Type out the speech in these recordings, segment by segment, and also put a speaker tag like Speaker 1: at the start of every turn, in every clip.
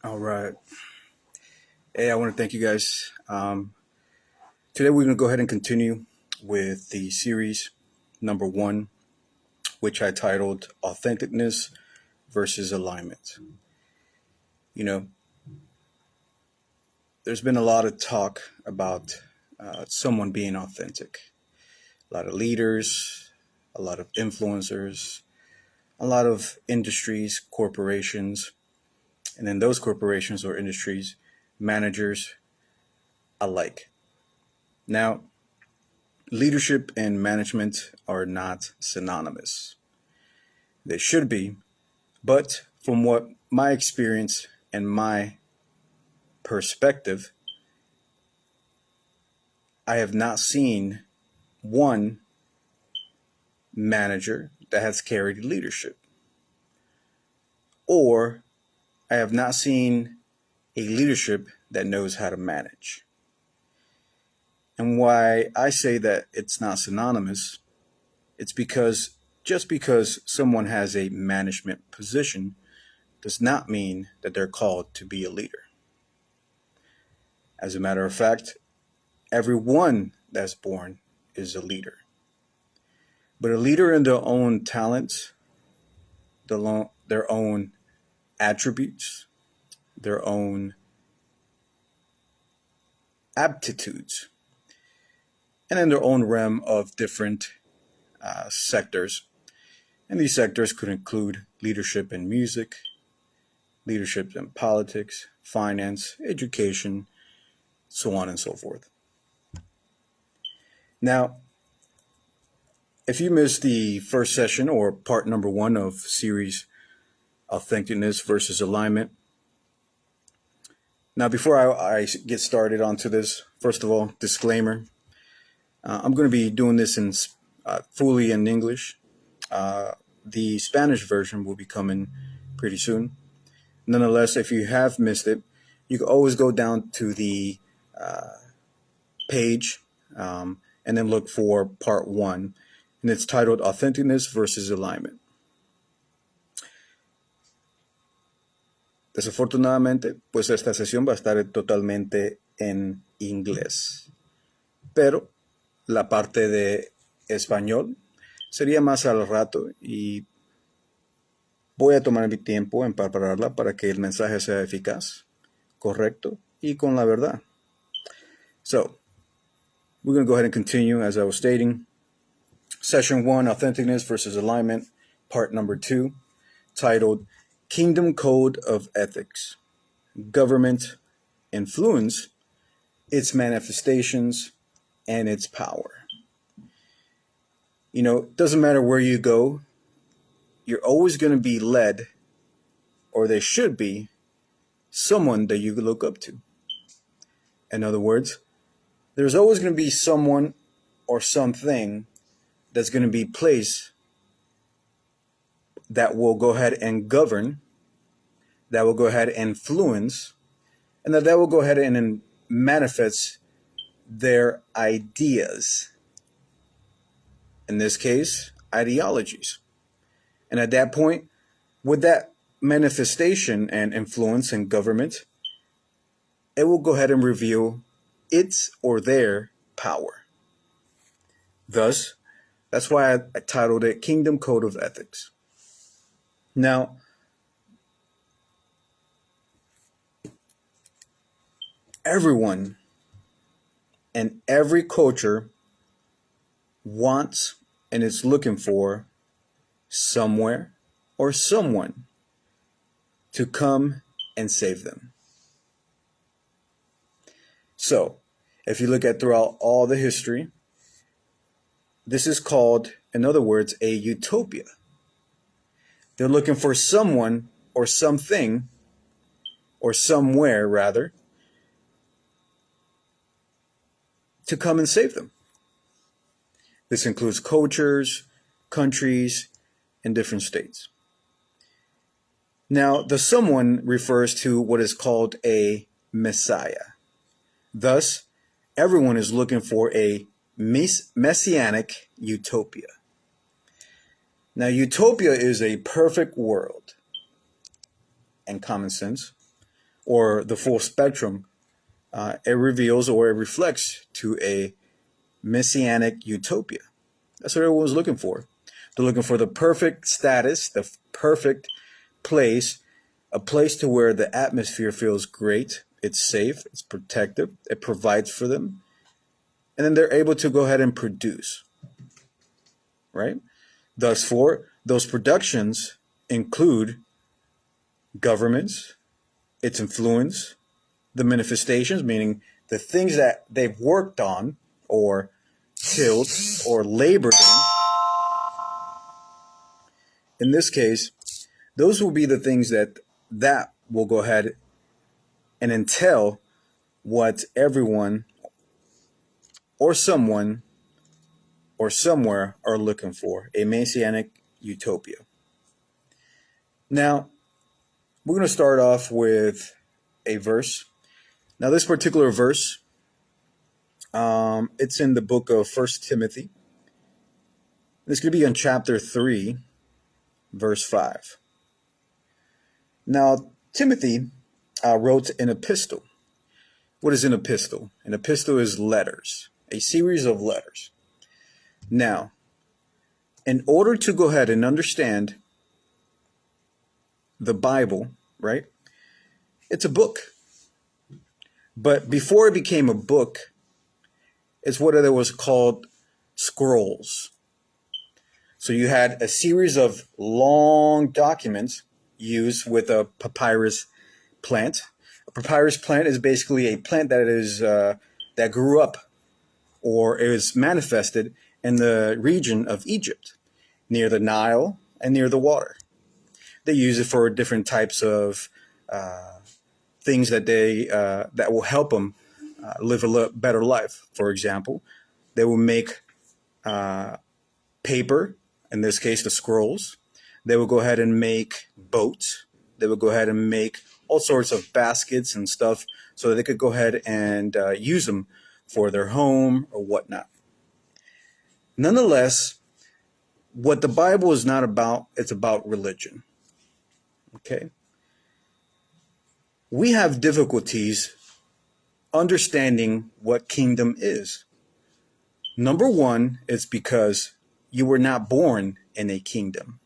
Speaker 1: All right. Hey, I want to thank you guys. Today, we're going to go ahead and continue with the series number one, which I titled Authenticness versus Alignment. You know, there's been a lot of talk about someone being authentic. A lot of leaders, a lot of influencers, a lot of industries, corporations, and then those corporations or industries, managers alike. Now, leadership and management are not synonymous. They should be, but from what my experience and my perspective, I have not seen one manager that has carried leadership, or I have not seen a leadership that knows how to manage. And why I say that it's not synonymous, it's because just because someone has a management position does not mean that they're called to be a leader. As a matter of fact, everyone that's born is a leader. But a leader in their own talents, their own attributes, their own aptitudes, and in their own realm of different sectors. And these sectors could include leadership in music, leadership in politics, finance, education, so on and so forth. Now, if you missed the first session or part number one of series Authenticness versus Alignment, now before I get started onto this, first of all, disclaimer: I'm going to be doing this in fully in English. The Spanish version will be coming pretty soon. Nonetheless, if you have missed it, you can always go down to the page and then look for part one, and it's titled Authenticness versus Alignment. Desafortunadamente, pues esta sesión va a estar totalmente en inglés, pero la parte de español sería más al rato y voy a tomar mi tiempo en prepararla para que el mensaje sea eficaz, correcto y con la verdad. So, we're going to go ahead and continue as I was stating. Session 1, Authenticness versus Alignment, part number 2, titled Kingdom Code of Ethics, Government Influence, Its Manifestations, and Its Power. You know, it doesn't matter where you go, you're always going to be led, or there should be, someone that you look up to. In other words, there's always going to be someone or something that's going to be placed that will go ahead and govern, that will go ahead and influence, and that will go ahead and manifest their ideas. In this case, ideologies. And at that point, with that manifestation and influence and government, it will go ahead and reveal its or their power. Thus, that's why I titled it Kingdom Code of Ethics. Now, everyone and every culture wants and is looking for somewhere or someone to come and save them. So, if you look at throughout all the history, this is called, in other words, a utopia. They're looking for someone or something, or somewhere rather, to come and save them. This includes cultures, countries, and different states. Now, the someone refers to what is called a messiah. Thus, everyone is looking for a messianic utopia. Now, utopia is a perfect world and common sense or the full spectrum. It reveals or it reflects to a messianic utopia. That's what everyone's looking for. They're looking for the perfect status, the perfect place, a place to where the atmosphere feels great, it's safe, it's protective, it provides for them, and then they're able to go ahead and produce, right? Thus, for those productions include governments, its influence, the manifestations, meaning the things that they've worked on or tilled or labored in this case, those will be the things that will go ahead and entail what everyone or someone or somewhere are looking for, a messianic utopia. Now, we're going to start off with a verse. Now, this particular verse, it's in the book of First Timothy. It's going to be on chapter 3, verse 5. Now, Timothy wrote an epistle. What is an epistle? An epistle is letters, a series of letters. Now, in order to go ahead and understand the Bible, right? It's a book. But before it became a book, it's what it was called scrolls. So you had a series of long documents used with a papyrus plant. A papyrus plant is basically a plant that grew up or is manifested in the region of Egypt, near the Nile and near the water. They use it for different types of things that will help them live a better life. For example, they will make paper, in this case, the scrolls. They will go ahead and make boats. They will go ahead and make all sorts of baskets and stuff so that they could go ahead and use them for their home or whatnot. Nonetheless, what the Bible is not about, it's about religion. Okay? We have difficulties understanding what kingdom is. Number one, it's because you were not born in a kingdom,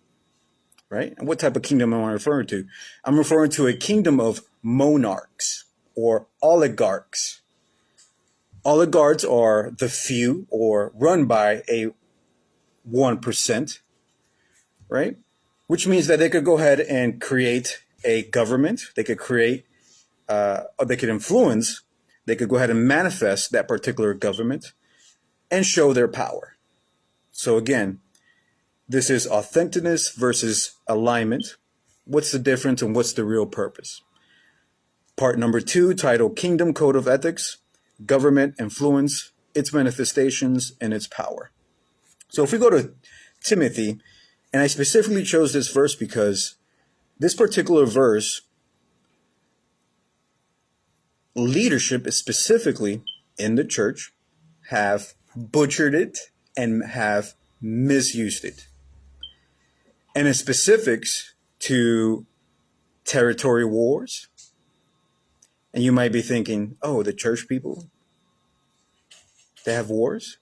Speaker 1: right? And what type of kingdom am I referring to? I'm referring to a kingdom of monarchs or oligarchs. Oligarchs are the few or run by a 1%, right? Which means that they could go ahead and create a government. They could create, or they could influence, they could go ahead and manifest that particular government and show their power. So again, this is authenticness versus alignment. What's the difference and what's the real purpose? Part number 2, titled Kingdom Code of Ethics, Government Influence, Its Manifestations, and Its Power. So if we go to Timothy, and I specifically chose this verse because this particular verse, leadership is specifically in the church, have butchered it and have misused it. And in specifics to territory wars. And you might be thinking, oh, the church people, they have wars?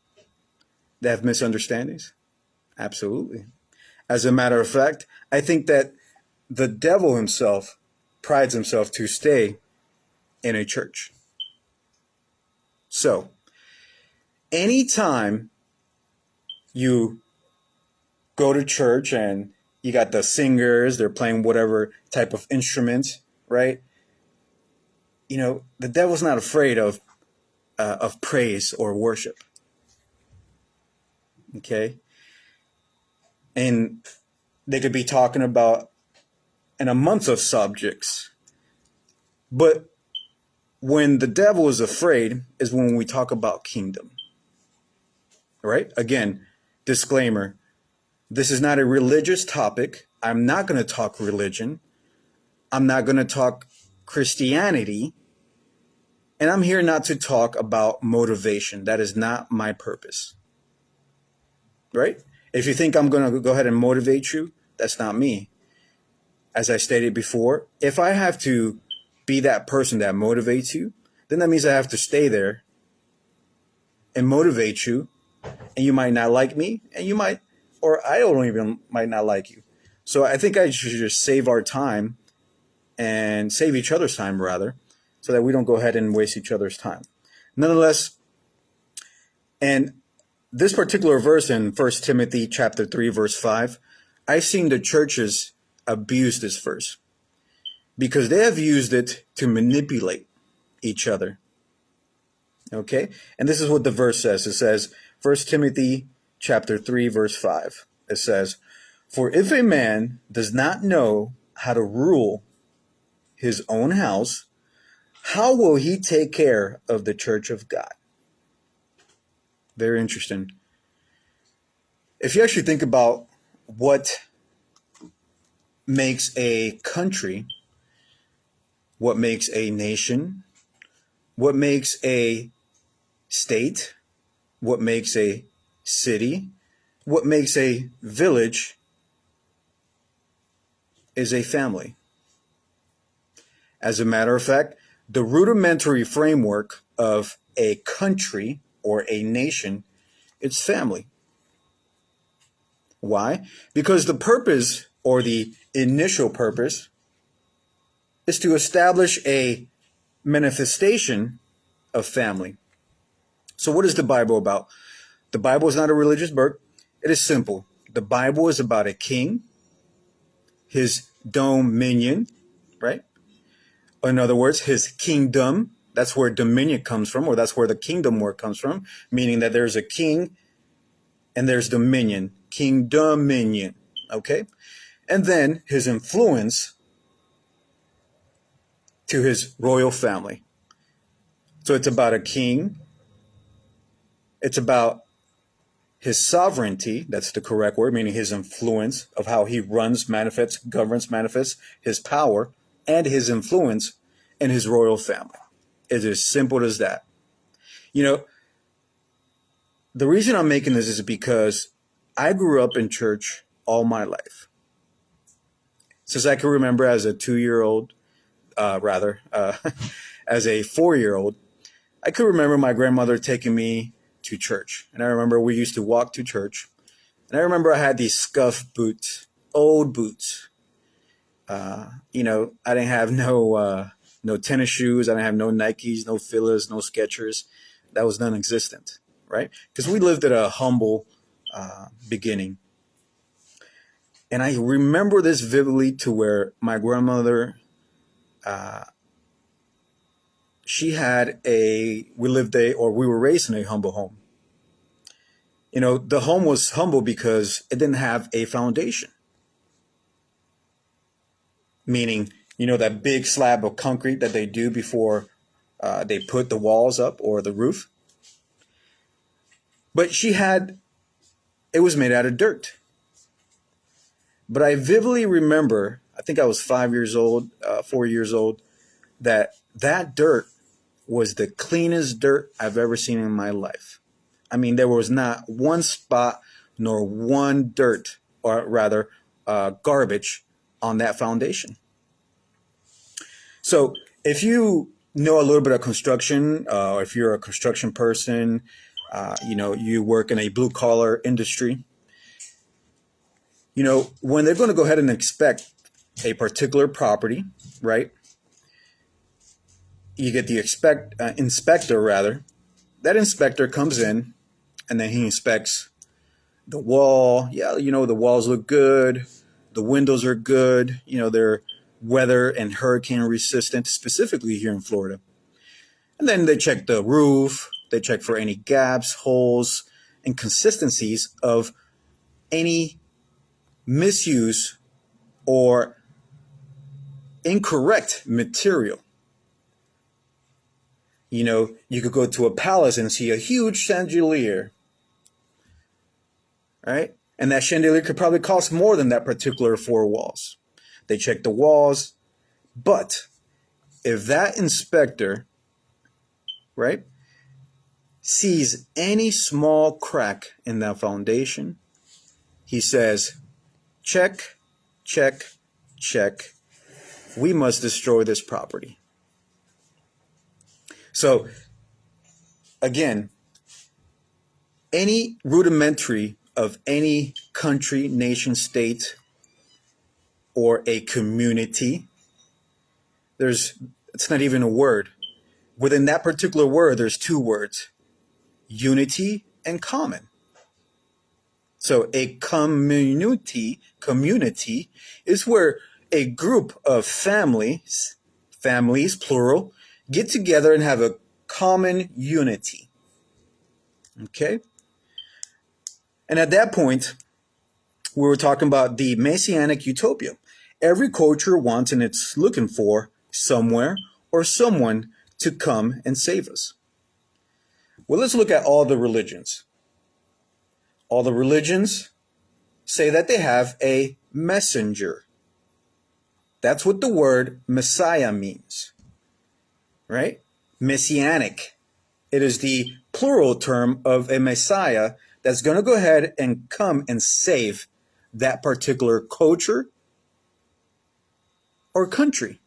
Speaker 1: They have misunderstandings? Absolutely. As a matter of fact, I think that the devil himself prides himself to stay in a church. So, anytime you go to church and you got the singers, they're playing whatever type of instrument, right? You know, the devil's not afraid of praise or worship. Okay? And they could be talking about in a month of subjects. But when the devil is afraid is when we talk about kingdom. Right? Again, disclaimer. This is not a religious topic. I'm not going to talk religion. I'm not going to talk Christianity. And I'm here not to talk about motivation. That is not my purpose. Right? If you think I'm going to go ahead and motivate you, that's not me. As I stated before, if I have to be that person that motivates you, then that means I have to stay there and motivate you. And you might not like me, and you might, or I don't even might not like you. So I think I should just save our time and save each other's time rather, so that we don't go ahead and waste each other's time. Nonetheless, and this particular verse in 1 Timothy chapter 3, verse 5, I've seen the churches abuse this verse because they have used it to manipulate each other. Okay? And this is what the verse says. It says, 1 Timothy chapter 3, verse 5. It says, "For if a man does not know how to rule his own house, how will he take care of the church of God?" Very interesting. If you actually think about what makes a country, what makes a nation, what makes a state, what makes a city, what makes a village, is a family. As a matter of fact, the rudimentary framework of a country or a nation, it's family. Why? Because the purpose, or the initial purpose, is to establish a manifestation of family. So what is the Bible about? The Bible is not a religious book. It is simple. The Bible is about a king, his dominion, right? In other words, his kingdom. That's where dominion comes from, or that's where the kingdom word comes from, meaning that there's a king and there's dominion. King dominion. Okay? And then his influence to his royal family. So it's about a king. It's about his sovereignty. That's the correct word, meaning his influence of how he runs, manifests, governs, manifests his power and his influence in his royal family. It's as simple as that. You know, the reason I'm making this is because I grew up in church all my life. Since I can remember as a 2-year-old, as a 4-year-old, I could remember my grandmother taking me to church. And I remember we used to walk to church. And I remember I had these scuffed boots, old boots. I didn't have no tennis shoes. I didn't have no Nikes, no Filas, no Skechers. That was non-existent, right? Because we lived at a humble beginning. And I remember this vividly, to where my grandmother, we were raised in a humble home. You know, the home was humble because it didn't have a foundation. Meaning, that big slab of concrete that they do before they put the walls up or the roof. But it was made out of dirt. But I vividly remember, I think I was 5 years old, 4 years old, that dirt was the cleanest dirt I've ever seen in my life. I mean, there was not one spot nor one dirt, or rather garbage, on that foundation. So if you know a little bit of construction, or if you're a construction person, you work in a blue collar industry, when they're going to go ahead and inspect a particular property, right? You get the inspector rather. That inspector comes in and then he inspects the wall. Yeah, the walls look good. The windows are good. They're weather and hurricane resistant, specifically here in Florida. And then they check the roof. They check for any gaps, holes, inconsistencies of any misuse or incorrect material. You could go to a palace and see a huge chandelier, right? And that chandelier could probably cost more than that particular 4 walls. They check the walls, but if that inspector, right, sees any small crack in that foundation, he says, check, check, check. We must destroy this property. So again, any rudimentary of any country, nation, state, or a community, it's not even a word. Within that particular word, there's two words: unity and common. So a community is where a group of families plural, get together and have a common unity. Okay? And at that point, we were talking about the messianic utopia. Every culture wants and it's looking for somewhere or someone to come and save us. Well, let's look at all the religions. All the religions say that they have a messenger. That's what the word Messiah means, right? Messianic. It is the plural term of a Messiah that's going to go ahead and come and save that particular culture or country.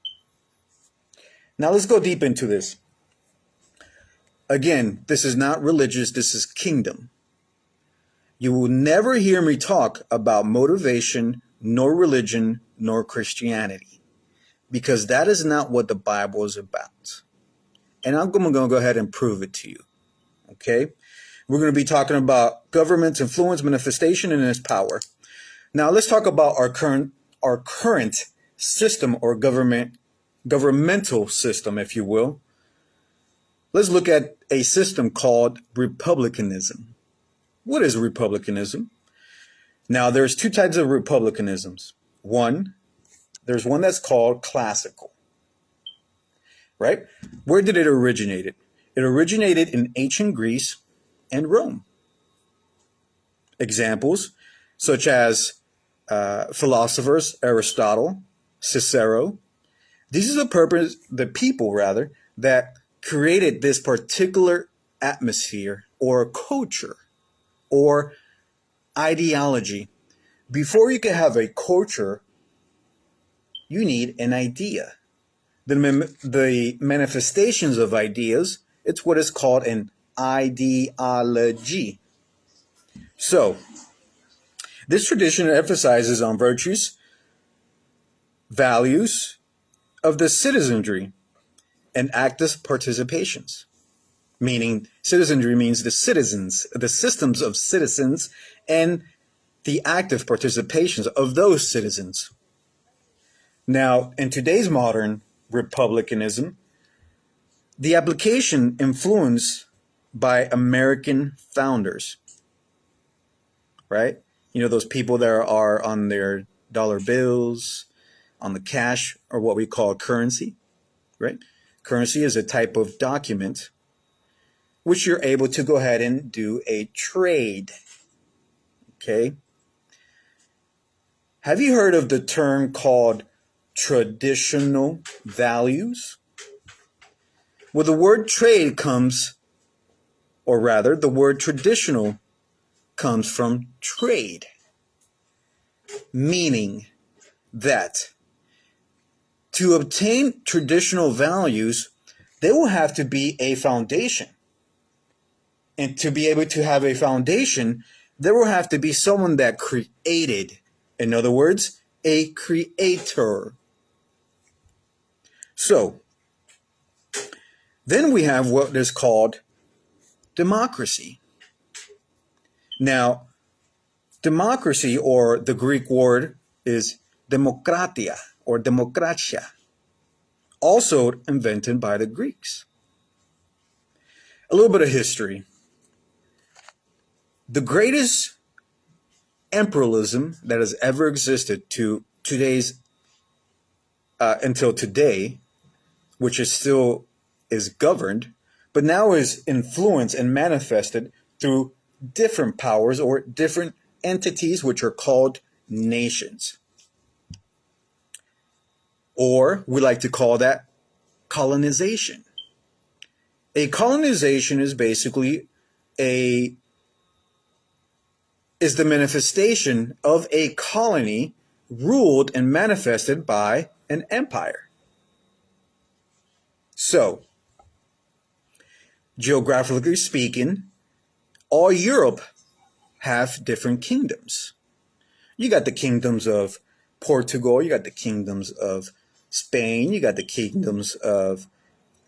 Speaker 1: Now let's go deep into this. Again, this is not religious, this is kingdom. You will never hear me talk about motivation, nor religion, nor Christianity, because that is not what the Bible is about. And I'm going to go ahead and prove it to you. Okay? We're going to be talking about government's influence, manifestation, and its power. Now let's talk about our current system or governmental system, if you will. Let's look at a system called republicanism. What is republicanism? Now, there's two types of republicanisms. There's one that's called classical, right? Where did it originate? It originated in ancient Greece and Rome. Examples such as philosophers Aristotle, Cicero. These are the people that created this particular atmosphere or culture or ideology. Before you can have a culture, you need an idea. The manifestations of ideas, it's what is called an ideology. So, this tradition emphasizes on virtues, values of the citizenry, and active participations. Meaning, citizenry means the citizens, the systems of citizens, and the active participations of those citizens. Now, in today's modern republicanism, the application influenced by American founders, right? You know, those people that are on their dollar bills, on the cash, or what we call currency, right? Currency is a type of document which you're able to go ahead and do a trade. Okay? Have you heard of the term called traditional values? Well, the word trade comes, or rather, the word traditional comes from trade, meaning that to obtain traditional values, there will have to be a foundation. And to be able to have a foundation, there will have to be someone that created. In other words, a creator. So, then we have what is called democracy. Now, democracy, or the Greek word is demokratia or demokratia, also invented by the Greeks. A little bit of history. The greatest imperialism that has ever existed to today's until today, which is governed, but now is influenced and manifested through different powers or different entities, which are called nations. Or we like to call that colonization. A colonization is basically is the manifestation of a colony ruled and manifested by an empire. So, geographically speaking, all Europe have different kingdoms. You got the kingdoms of Portugal, you got the kingdoms of Spain, you got the kingdoms of,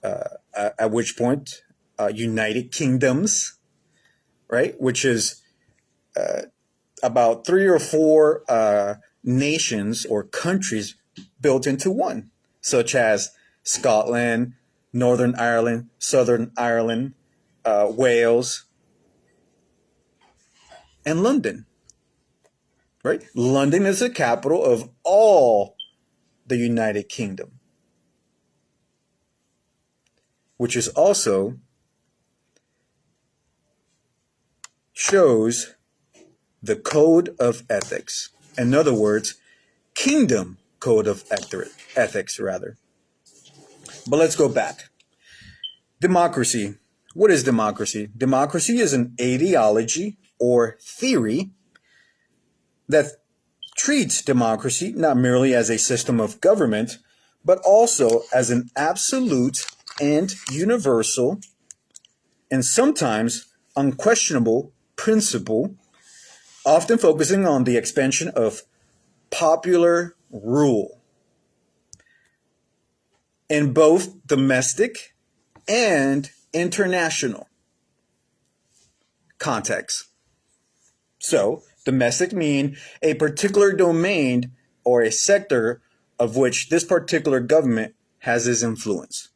Speaker 1: at which point, United Kingdoms, right? Which is about three or four nations or countries built into one, such as Scotland, Northern Ireland, Southern Ireland, Wales, and London, right? London is the capital of all the United Kingdom, which is also shows the code of ethics. In other words, kingdom code of ethics, rather. But let's go back. Democracy. What is democracy? Democracy is an ideology or theory that treats democracy not merely as a system of government, but also as an absolute and universal and sometimes unquestionable principle, often focusing on the expansion of popular rule in both domestic and international contexts. So, domestic mean a particular domain or a sector of which this particular government has its influence.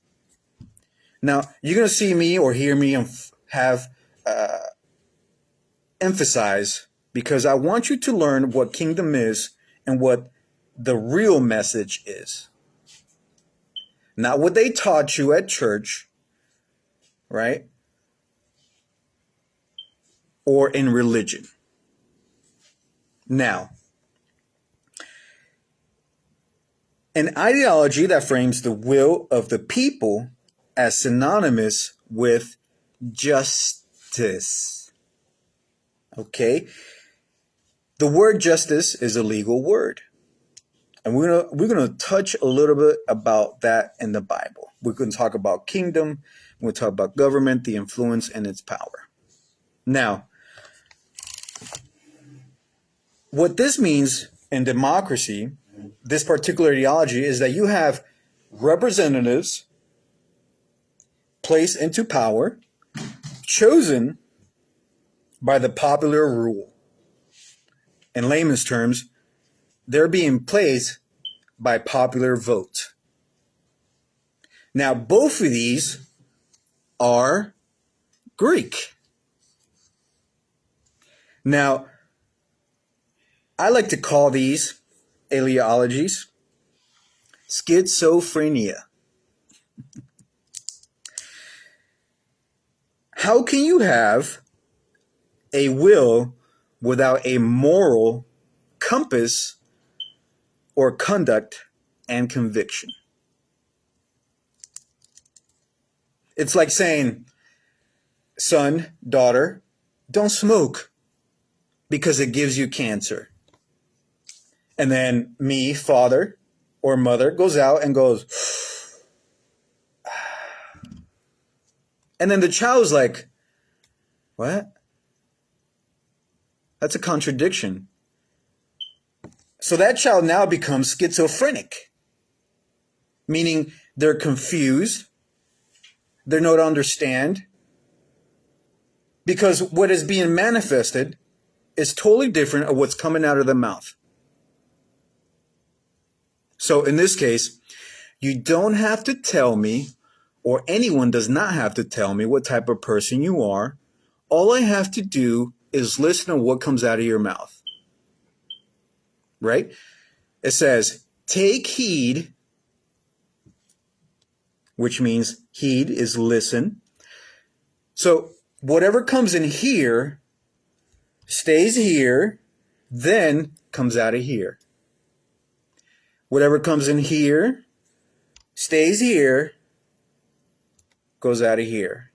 Speaker 1: Now, you're going to see me or hear me have emphasize, because I want you to learn what kingdom is and what the real message is. Not what they taught you at church, right? Or in religion. Now, an ideology that frames the will of the people as synonymous with justice. Okay? The word justice is a legal word. And we're gonna touch a little bit about that in the Bible. We're going to talk about kingdom. We're going to talk about government, the influence, and its power. Now, what this means in democracy, this particular ideology, is that you have representatives placed into power, chosen by the popular rule. In layman's terms, they're being placed by popular vote. Now, both of these are Greek. Now, I like to call these ideologies schizophrenia. How can you have a will without a moral compass or conduct and conviction? It's like saying, son, daughter, don't smoke because it gives you cancer. And then me, father or mother, goes out and goes, and then the child's like, what? That's a contradiction. So that child now becomes schizophrenic, meaning they're confused, they don't understand, because what is being manifested is totally different of what's coming out of the mouth. So in this case, you don't have to tell me, or anyone does not have to tell me what type of person you are. All I have to do is listen to what comes out of your mouth. Right? It says, take heed, which means heed is listen. So whatever comes in here stays here, then comes out of here. Whatever comes in here stays here, goes out of here.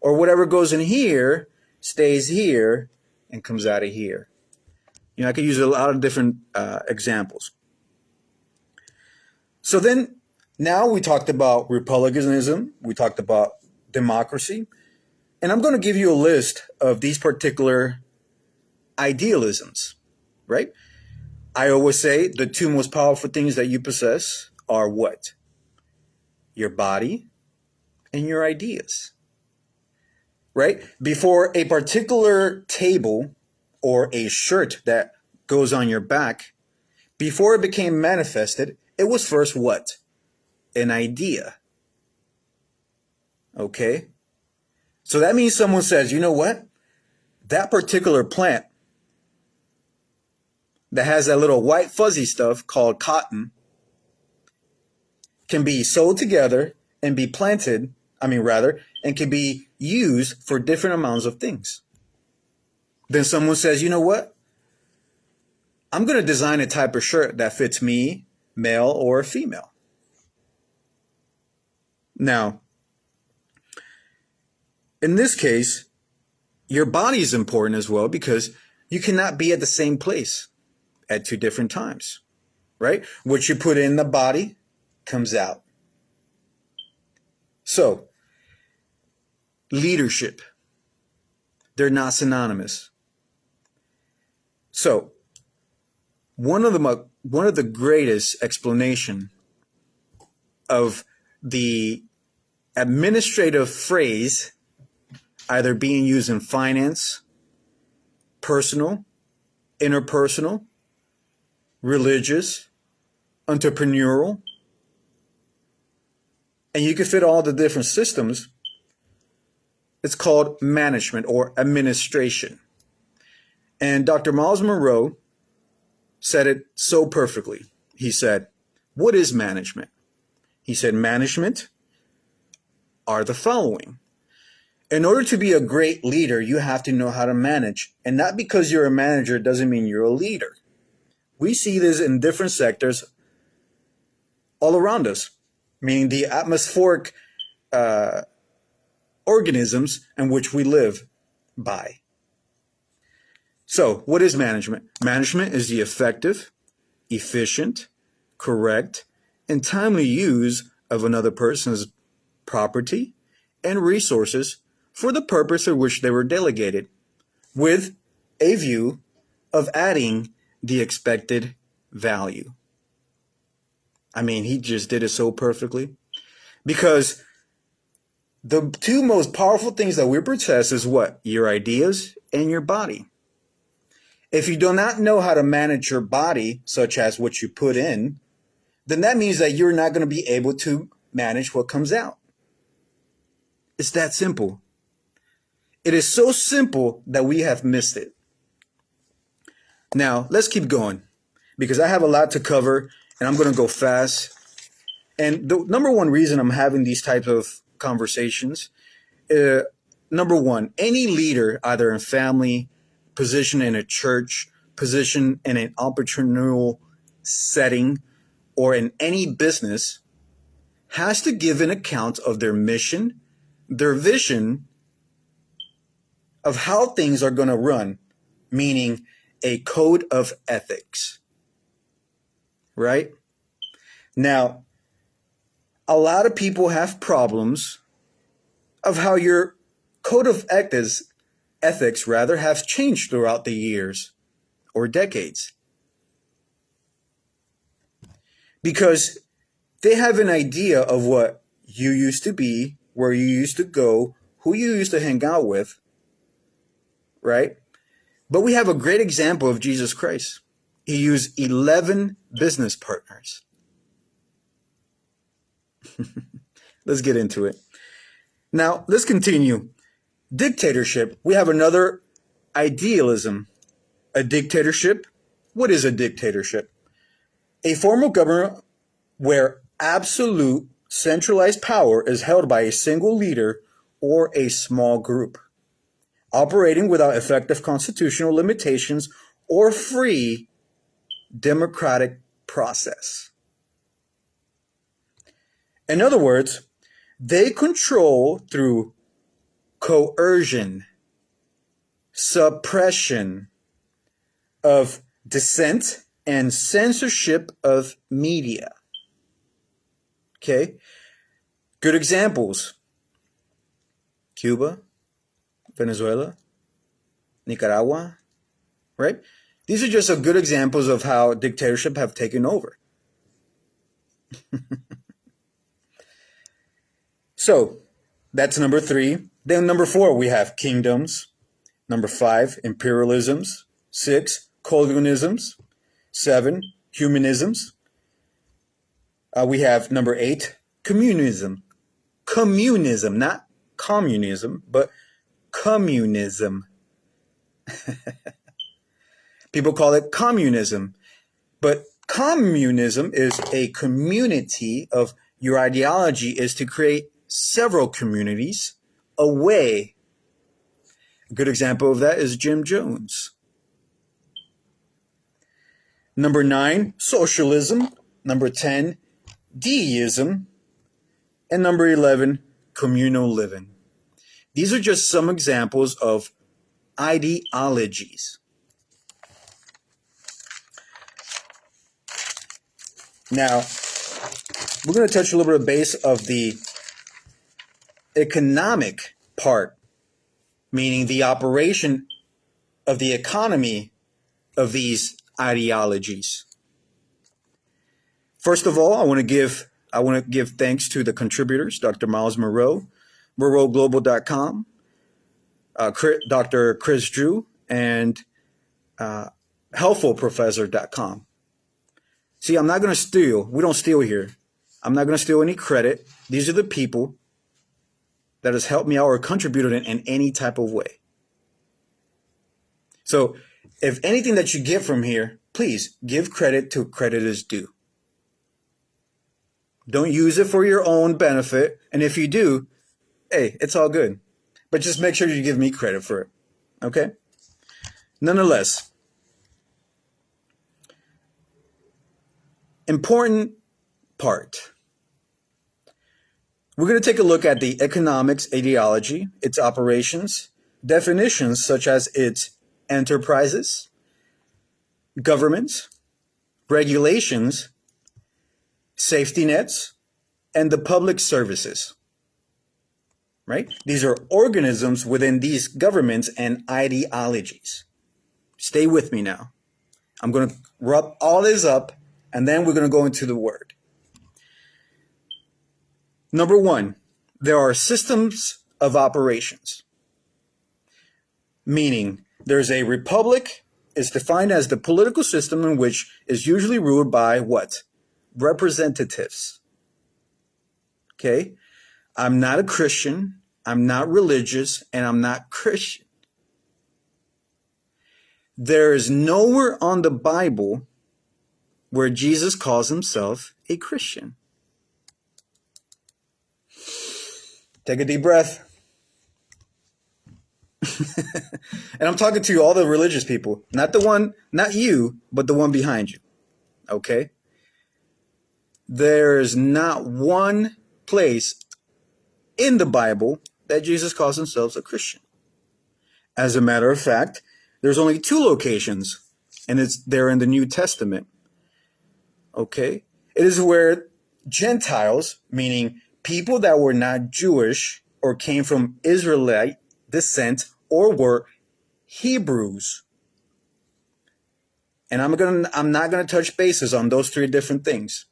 Speaker 1: Or whatever goes in here stays here and comes out of here. You know, I could use a lot of different examples. So now we talked about republicanism, we talked about democracy. And I'm going to give you a list of these particular idealisms, right? I always say the two most powerful things that you possess are what? Your body and your ideas, right? Before a particular table or a shirt that goes on your back, before it became manifested, it was first what? An idea. Okay? So that means someone says, you know what? That particular plant that has that little white fuzzy stuff called cotton can be sewed together and be planted, and can be used for different amounts of things. Then someone says, you know what? I'm going to design a type of shirt that fits me, male or female. Now, in this case, your body is important as well because you cannot be at the same place at two different times, right? What you put in the body comes out. So, leadership, they're not synonymous. So, one of the greatest explanation of the administrative phrase either being used in finance, personal, interpersonal, religious, entrepreneurial, and you can fit all the different systems. It's called management or administration. And Dr. Miles Monroe said it so perfectly. He said, what is management? He said, management are the following. In order to be a great leader, you have to know how to manage. And not because you're a manager doesn't mean you're a leader. We see this in different sectors all around us, meaning the atmospheric organisms in which we live by. So, what is management? Management is the effective, efficient, correct, and timely use of another person's property and resources for the purpose for which they were delegated, with a view of adding the expected value. I mean, he just did it so perfectly. Because the two most powerful things that we possess is what? Your ideas and your body. If you do not know how to manage your body, such as what you put in, then that means that you're not going to be able to manage what comes out. It's that simple. It is so simple that we have missed it. Now, let's keep going because I have a lot to cover and I'm going to go fast. And the number one reason I'm having these types of conversations, number one, any leader, either in family, position in a church, position in an entrepreneurial setting, or in any business, has to give an account of their mission, their vision of how things are going to run, meaning a code of ethics, right? Now, a lot of people have problems of how your code of ethics have changed throughout the years or decades. Because they have an idea of what you used to be, where you used to go, who you used to hang out with, right? But we have a great example of Jesus Christ. He used 11 business partners. Let's get into it. Now, let's continue. Dictatorship. We have another idealism. A dictatorship. What is a dictatorship? A form of government where absolute centralized power is held by a single leader or a small group, operating without effective constitutional limitations or free democratic process. In other words, they control through coercion, suppression of dissent, and censorship of media. Okay? Good examples. Cuba, Venezuela, Nicaragua, right? These are just some good examples of how dictatorship have taken over. So that's number 3. Then number 4, we have kingdoms. Number 5, imperialisms. 6, colonialisms. 7, humanisms. We have number 8, communism. Communism, not communism, but communism. People call it communism, but communism is a community of your ideology is to create several communities away. A good example of that is Jim Jones. Number 9, socialism. Number 10, deism. And number 11, communal living. These are just some examples of ideologies. Now, we're going to touch a little bit of base of the economic part, meaning the operation of the economy of these ideologies. First of all, I want to give thanks to the contributors, Dr. Miles Moreau, MoreauGlobal.com, Dr. Chris Drew, and HelpfulProfessor.com. See, I'm not going to steal. We don't steal here. I'm not going to steal any credit. These are the people that has helped me out or contributed in any type of way. So if anything that you get from here, please give credit to credit is due. Don't use it for your own benefit. And if you do, hey, it's all good. But just make sure you give me credit for it. Okay? Nonetheless, important part. We're going to take a look at the economics ideology, its operations, definitions such as its enterprises, governments, regulations, safety nets, and the public services. Right? These are organisms within these governments and ideologies. Stay with me now. I'm going to rub all this up, and then we're going to go into the word. Number 1, there are systems of operations. Meaning, there's a republic. It's defined as the political system in which is usually ruled by what? Representatives. Okay? I'm not a Christian. I'm not religious, and I'm not Christian. There is nowhere on the Bible where Jesus calls himself a Christian. Take a deep breath. And I'm talking to all the religious people, not the one, not you, but the one behind you. Okay? There is not one place in the Bible that Jesus calls himself a Christian. As a matter of fact, there's only 2 locations, and they're in the New Testament. Okay? It is where Gentiles, meaning people that were not Jewish or came from Israelite descent or were Hebrews. And I'm not going to touch bases on those 3 different things.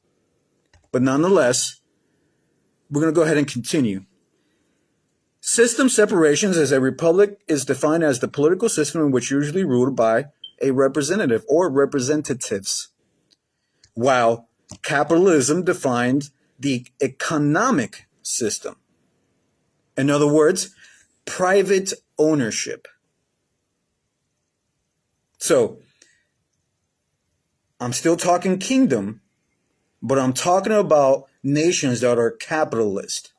Speaker 1: But nonetheless, we're going to go ahead and continue. System separations as a republic is defined as the political system in which usually ruled by a representative or representatives. While capitalism defined the economic system. In other words, private ownership. So, I'm still talking kingdom, but I'm talking about nations that are capitalist.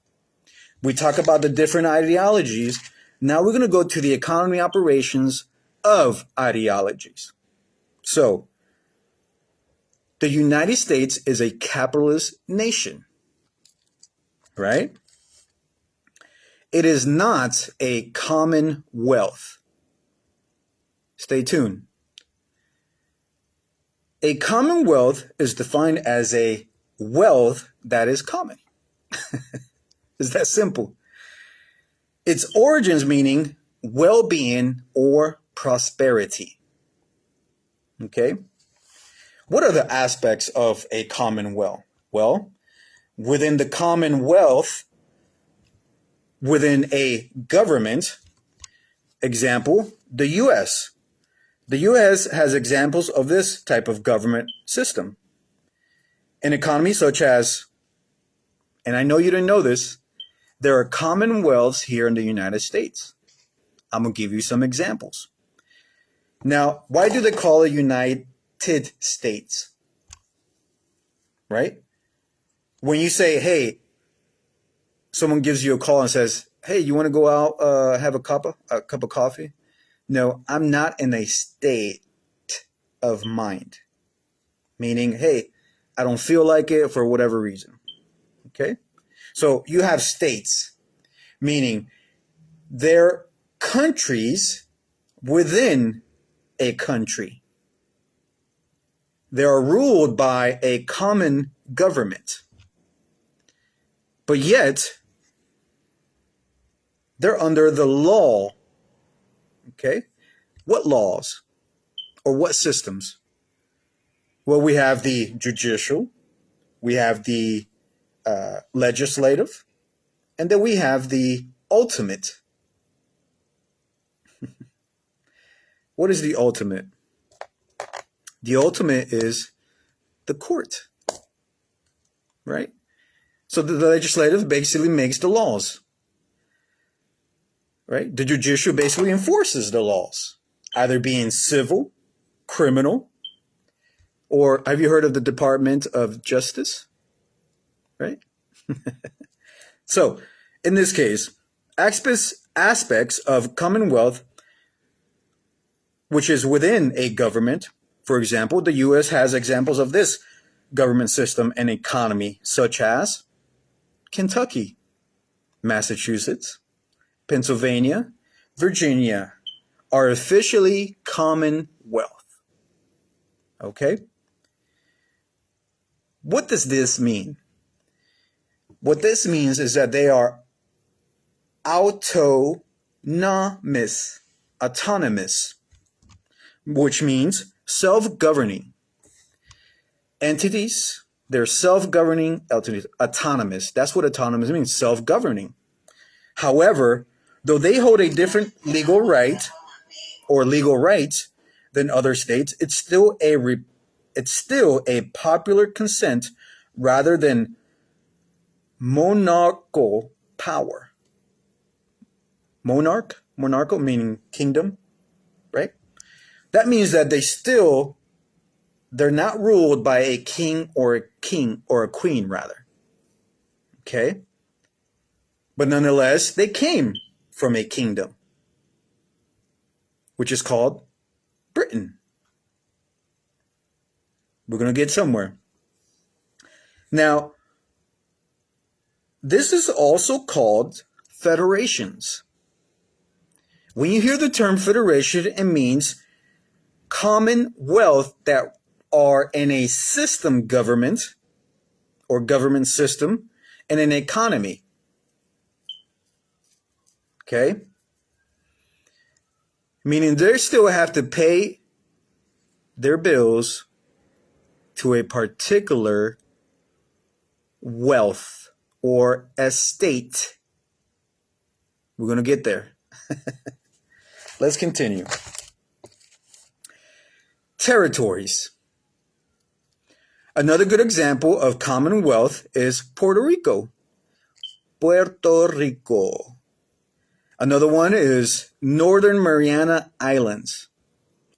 Speaker 1: We talk about the different ideologies. Now we're going to go to the economy operations of ideologies. So, the United States is a capitalist nation, right? It is not a commonwealth. Stay tuned. A commonwealth is defined as a wealth that is common. It's that simple. Its origins meaning well-being or prosperity. Okay? What are the aspects of a commonwealth? Well, within the commonwealth, within a government, example, the U.S. The U.S. has examples of this type of government system. In economies such as, and I know you didn't know this, there are commonwealths here in the United States. I'm going to give you some examples. Now, why do they call it United States? Right? When you say, hey, someone gives you a call and says, hey, you want to go out, have a cup of coffee? No, I'm not in a state of mind. Meaning, hey, I don't feel like it for whatever reason. Okay? So you have states, meaning they're countries within a country. They are ruled by a common government. But yet, they're under the law. Okay? What laws or what systems? Well, we have the judicial, we have the legislative, and then we have the ultimate. What is the ultimate? The ultimate is the court, right? So the legislative basically makes the laws, right? The judicial basically enforces the laws, either being civil, criminal, or have you heard of the Department of Justice, right? So in this case, aspects of commonwealth, which is within a government. For example, the U.S. has examples of this government system and economy, such as Kentucky, Massachusetts, Pennsylvania, Virginia are officially commonwealth. Okay? What does this mean? What this means is that they are autonomous, which means self-governing entities. They're self-governing entities, autonomous. That's what autonomous means, self-governing. However, though they hold a different legal right or legal rights than other states, it's still a popular consent rather than monarchical power. Monarchical meaning kingdom, right? That means that they're not ruled by a king or a queen rather. Okay? But nonetheless, they came from a kingdom, which is called Britain. We're going to get somewhere. Now, this is also called federations. When you hear the term federation, it means commonwealth that are in a system government or government system and an economy. Okay? Meaning they still have to pay their bills to a particular wealth or estate. We're going to get there. Let's continue. Territories. Another good example of commonwealth is Puerto Rico. Puerto Rico. Another one is Northern Mariana Islands.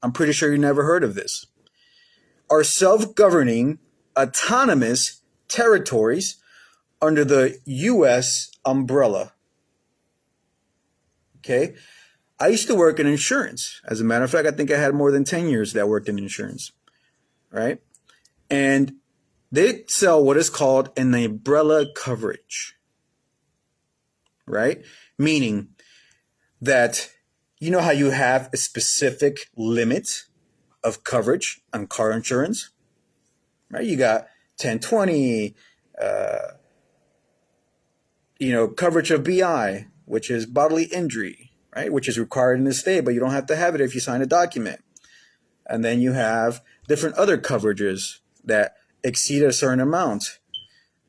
Speaker 1: I'm pretty sure you never heard of this. Are self-governing, autonomous territories under the U.S. umbrella. Okay? I used to work in insurance. As a matter of fact, I think I had more than 10 years that I worked in insurance. Right? And they sell what is called an umbrella coverage. Right? Meaning that you know how you have a specific limit of coverage on car insurance? Right? You got 1020, coverage of BI, which is bodily injury, right? Which is required in the state, but you don't have to have it if you sign a document. And then you have different other coverages that exceed a certain amount,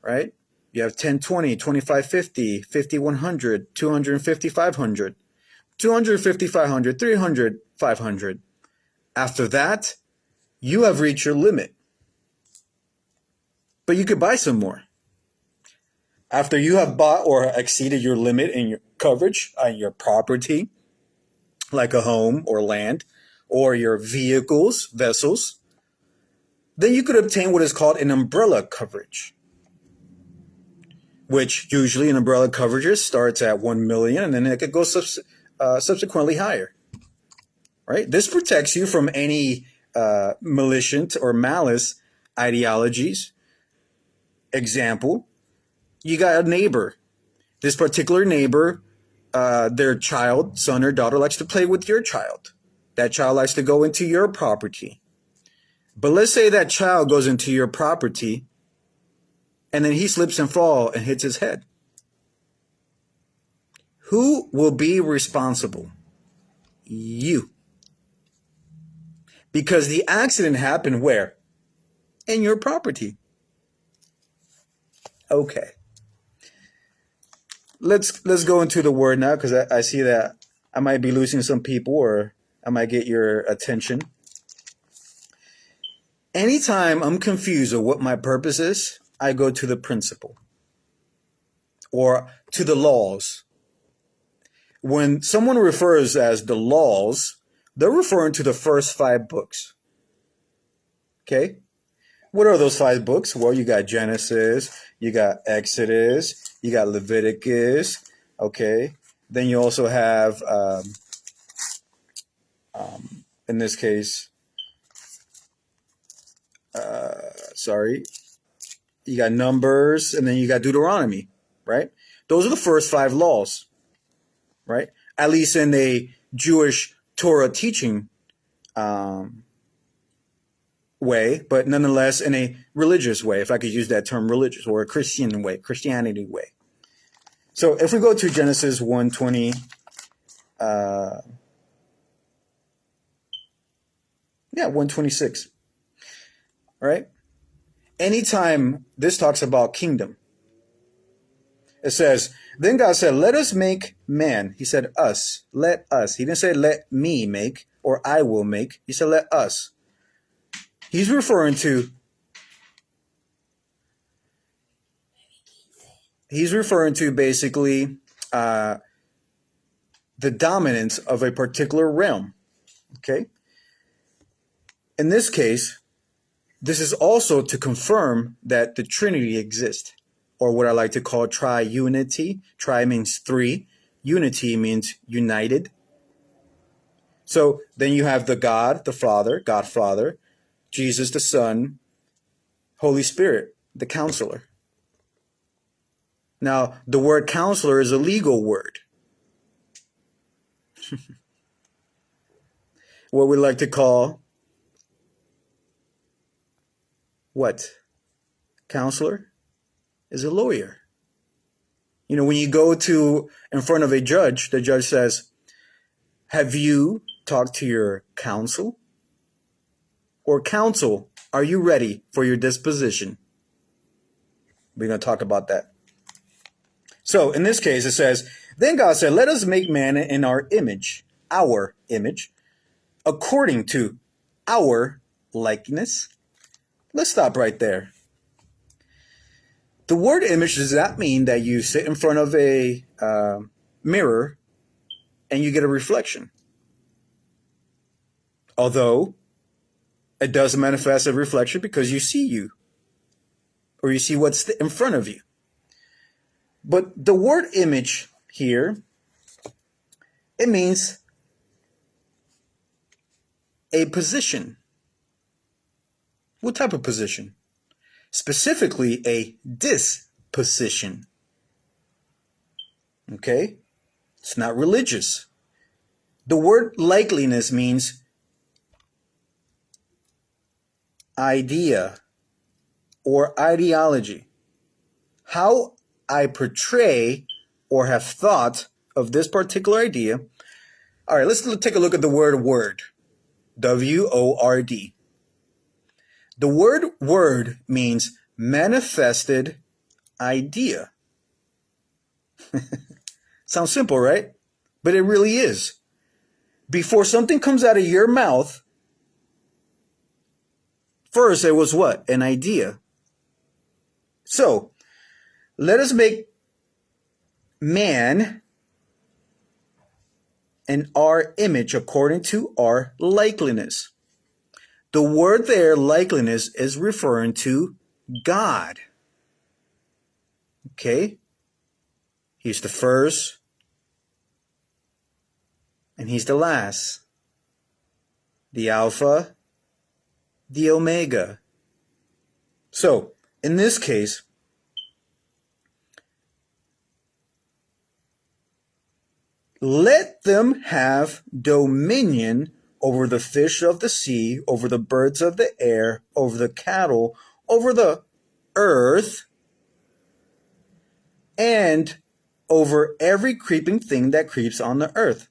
Speaker 1: right? You have 10, 20, 25, 50, 50, 100, 250, 500, 250, 500, 300, 500. After that, you have reached your limit. But you could buy some more. After you have bought or exceeded your limit in your coverage on your property, like a home or land, or your vehicles, vessels, then you could obtain what is called an umbrella coverage, which usually an umbrella coverage starts at 1 million and then it could go subsequently higher, right? This protects you from any malicious or malice ideologies. Example, you got a neighbor. This particular neighbor, their child, son or daughter, likes to play with your child. That child likes to go into your property. But let's say that child goes into your property and then he slips and falls and hits his head. Who will be responsible? You. Because the accident happened where? In your property. Okay. Let's go into the word now, because I see that I might be losing some people, or I might get your attention. Anytime I'm confused of what my purpose is, I go to the principle or to the laws. When someone refers as the laws, they're referring to the first 5 books. Okay? What are those 5 books? Well, you got Genesis, you got Exodus, you got Leviticus, okay? Then you also have, in this case, you got Numbers, and then you got Deuteronomy, right? Those are the first 5 laws, right? At least in a Jewish Torah teaching way, but nonetheless in a religious way, if I could use that term, religious, or a Christian way, Christianity way. So if we go to Genesis 1:20, 126, right? Anytime this talks about kingdom, it says, then God said, let us make man. He said us, let us. He didn't say let me make or I will make. He said let us. He's referring to basically the dominance of a particular realm. Okay? In this case, this is also to confirm that the Trinity exists, or what I like to call triunity. Tri means 3. Unity means united. So then you have the God, the Father, God Father, Jesus the Son, Holy Spirit, the Counselor. Now, the word counselor is a legal word. What we like to call what? Counselor is a lawyer. You know, when you go to in front of a judge, the judge says, have you talked to your counsel? Or counsel, are you ready for your disposition? We're going to talk about that. So in this case, it says, then God said, let us make man in our image, according to our likeness. Let's stop right there. The word image does not mean that you sit in front of a mirror and you get a reflection. Although it does manifest a reflection because you see you, or you see what's in front of you. But the word image here, it means a position. What type of position? Specifically, a disposition. Okay? It's not religious. The word likeliness means idea or ideology. How I portray or have thought of this particular idea All right, let's take a look at the word word. W-O-R-D. The word word means manifested idea. Sounds simple, right? But it really is. Before something comes out of your mouth, first it was what? An idea. So, let us make man in our image according to our likeness. The word there, likeness, is referring to God. Okay? He's the first and he's the last. The Alpha, the Omega. So, in this case, let them have dominion over the fish of the sea, over the birds of the air, over the cattle, over the earth, and over every creeping thing that creeps on the earth.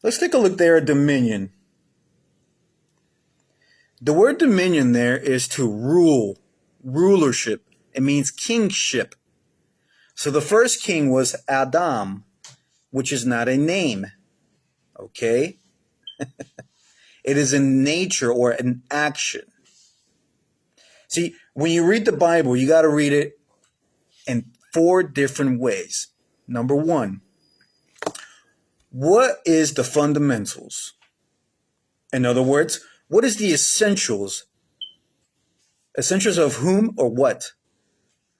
Speaker 1: Let's take a look there at dominion. The word dominion there is to rule, rulership. It means kingship. So the first king was Adam, which is not a name. Okay? It is in nature or an action. See, when you read the Bible, you got to read it in 4 different ways. Number 1, what is the fundamentals? In other words, what is the essentials? Essentials of whom or what?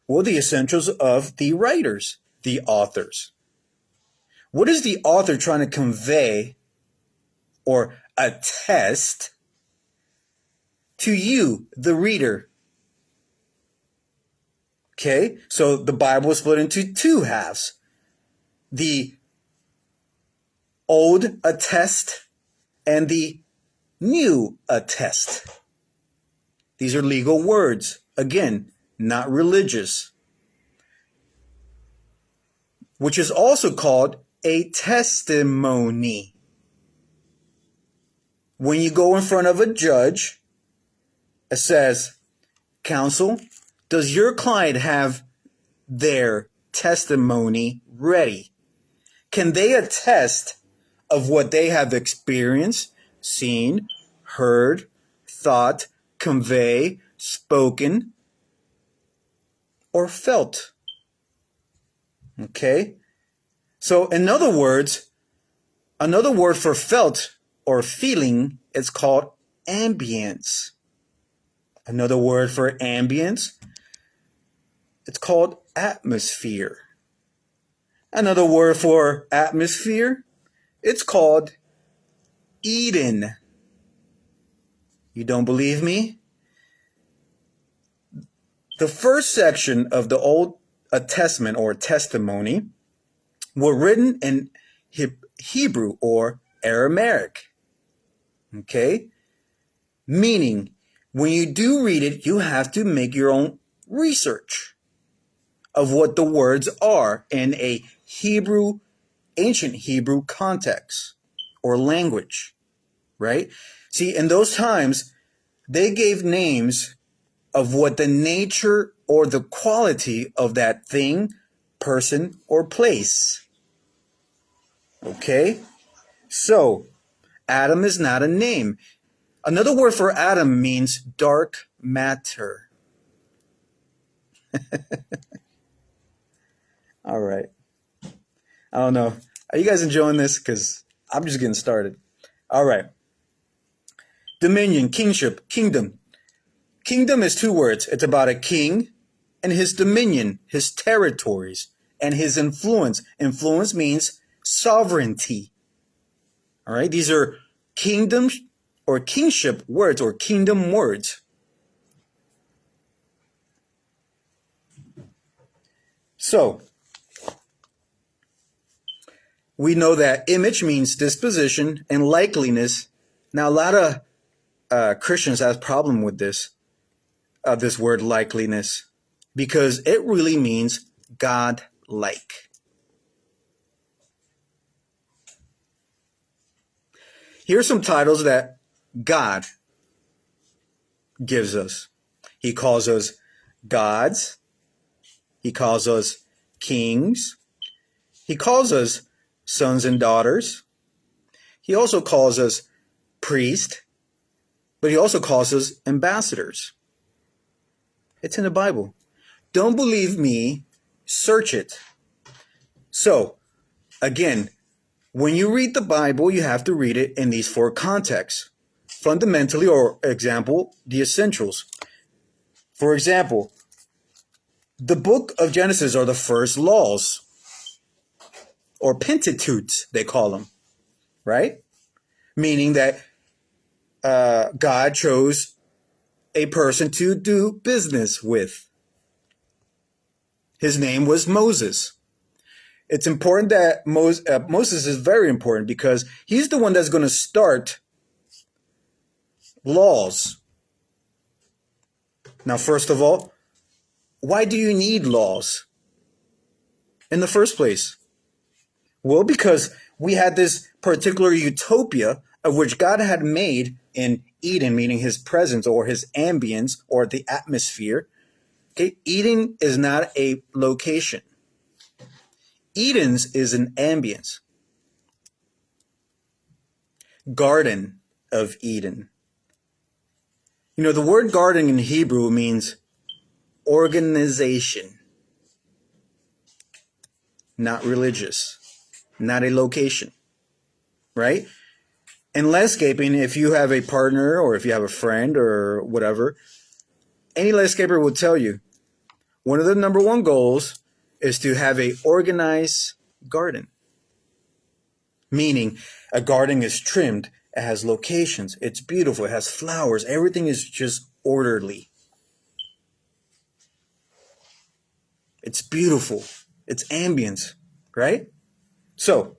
Speaker 1: Well, the essentials of the writers, the authors. What is the author trying to convey or attest to you, the reader? Okay, so the Bible is split into 2 halves. The Old attest and the New attest. These are legal words. Again, not religious. Which is also called a testimony. When you go in front of a judge, it says, counsel, does your client have their testimony ready? Can they attest of what they have experienced, seen, heard, thought, convey, spoken, or felt? Okay? So in other words, another word for felt or feeling is called ambience. Another word for ambience, it's called atmosphere. Another word for atmosphere, it's called Eden. You don't believe me? The first section of the Old Testament or testimony were written in Hebrew or Aramaic. Okay? Meaning, when you do read it, you have to make your own research of what the words are in a Hebrew, ancient Hebrew context or language, right? See, in those times, they gave names of what the nature or the quality of that thing, person, or place. Okay? So, Adam is not a name. Another word for Adam means dark matter. All right. I don't know. Are you guys enjoying this? Because I'm just getting started. All right. Dominion, kingship, kingdom. Kingdom is 2 words. It's about a king and his dominion, his territories, and his influence. Influence means sovereignty. All right. These are kingdom or kingship words or kingdom words. So, we know that image means disposition and likeliness. Now, a lot of Christians have a problem with this word likeliness because it really means God-like. Here's some titles that God gives us. He calls us gods. He calls us kings. He calls us sons and daughters. He also calls us priests, but he also calls us ambassadors. It's in the Bible. Don't believe me, search it. So, again, when you read the Bible, you have to read it in these four contexts. Fundamentally, or example, the essentials. For example, the book of Genesis are the first laws, or Pentateuch, they call them, right? Meaning that God chose a person to do business with. His name was Moses. It's important that Moses is very important because he's the one that's going to start laws. Now, first of all, why do you need laws in the first place? Well, because we had this particular utopia of which God had made in Eden, meaning his presence or his ambience or the atmosphere. Okay, Eden is not a location. Eden's is an ambience. Garden of Eden. You know, the word garden in Hebrew means organization, not religious, not a location, right? In landscaping, if you have a partner or if you have a friend or whatever, any landscaper will tell you one of the number one goals is to have a organized garden. Meaning a garden is trimmed, it has locations, it's beautiful, it has flowers, everything is just orderly. It's beautiful, it's ambience, right? So,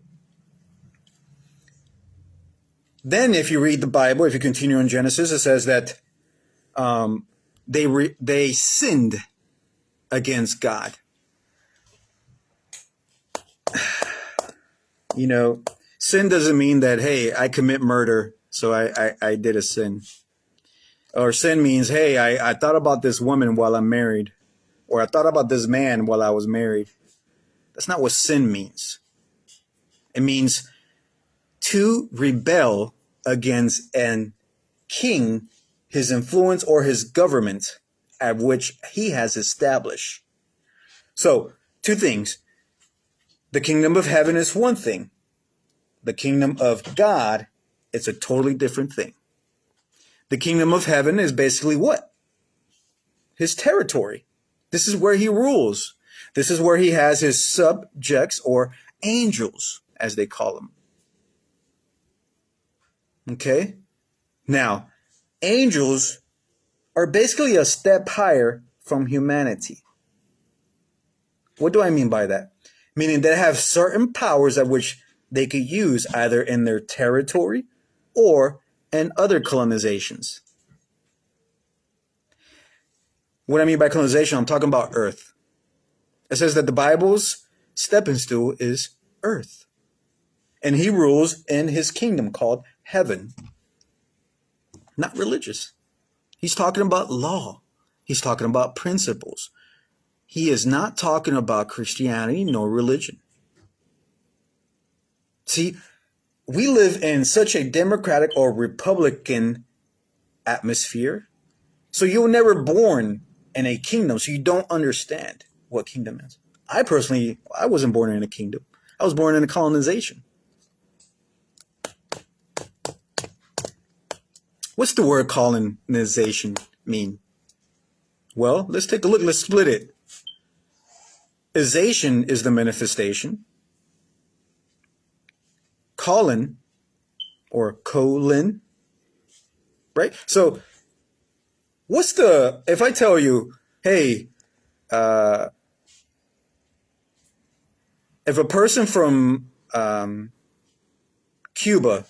Speaker 1: then if you read the Bible, if you continue in Genesis, it says that they sinned against God. You know, sin doesn't mean that, hey, I commit murder, so I did a sin. Or sin means, hey, I thought about this woman while I'm married. Or I thought about this man while I was married. That's not what sin means. It means to rebel against an king, his influence, or his government at which he has established. So, two things. The kingdom of heaven is one thing. The kingdom of God is a totally different thing. The kingdom of heaven is basically what? His territory. This is where he rules. This is where he has his subjects or angels, as they call them. Okay? Now, angels are basically a step higher from humanity. What do I mean by that? Meaning they have certain powers at which they could use either in their territory or in other colonizations. What I mean by colonization, I'm talking about earth. It says that the Bible's stepping stool is earth. And he rules in his kingdom called heaven. Not religious. He's talking about law. He's talking about principles. He is not talking about Christianity nor religion. See, we live in such a democratic or republican atmosphere. So you were never born in a kingdom, so you don't understand what kingdom is. I wasn't born in a kingdom. I was born in a colonization. What's the word colonization mean? Well, let's take a look. Let's split it. Ization is the manifestation. Colon or colon, right? So if I tell you, hey, if a person from Cuba,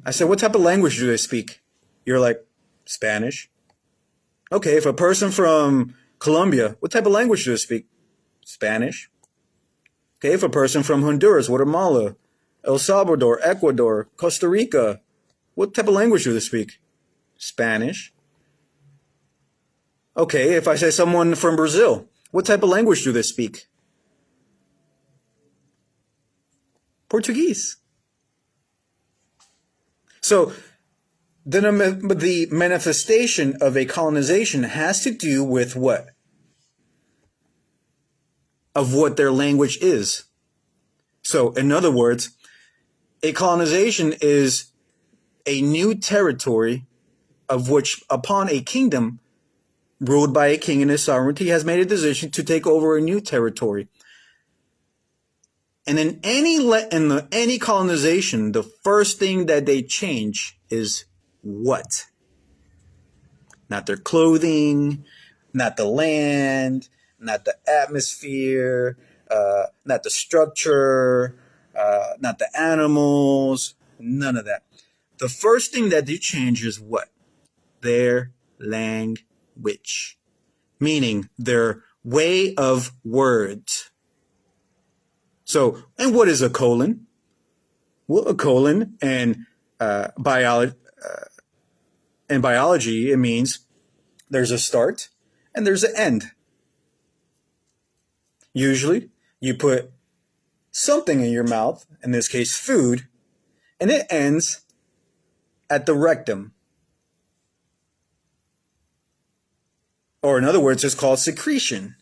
Speaker 1: I said, what type of language do they speak? You're like, Spanish. Okay, if a person from Colombia, what type of language do they speak? Spanish. Okay, if a person from Honduras, Guatemala, El Salvador, Ecuador, Costa Rica, What type of language do they speak? Spanish. Okay, if I say someone from Brazil, what type of language do they speak? Portuguese. So the manifestation of a colonization has to do with what? Of what their language is. So, in other words, a colonization is a new territory of which, upon a kingdom ruled by a king in his sovereignty, has made a decision to take over a new territory. And in any colonization, the first thing that they change is what? Not their clothing, not the land, not the atmosphere, not the structure, not the animals, none of that. The first thing that they change is what? Their language, meaning their way of words. So, and what is a colon? Well, a colon in biology, it means there's a start and there's an end. Usually, you put something in your mouth, in this case, food, and it ends at the rectum. Or in other words, it's called secretion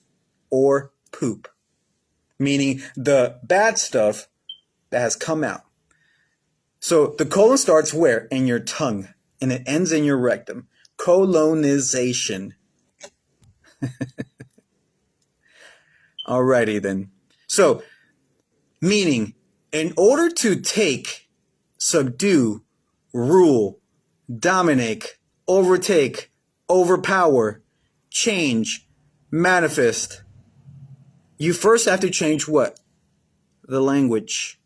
Speaker 1: or poop, meaning the bad stuff that has come out. So the colon starts where? In your tongue, and it ends in your rectum. Colonization. Alrighty then. So, meaning, in order to take, subdue, rule, dominate, overtake, overpower, change, manifest, you first have to change what? The language.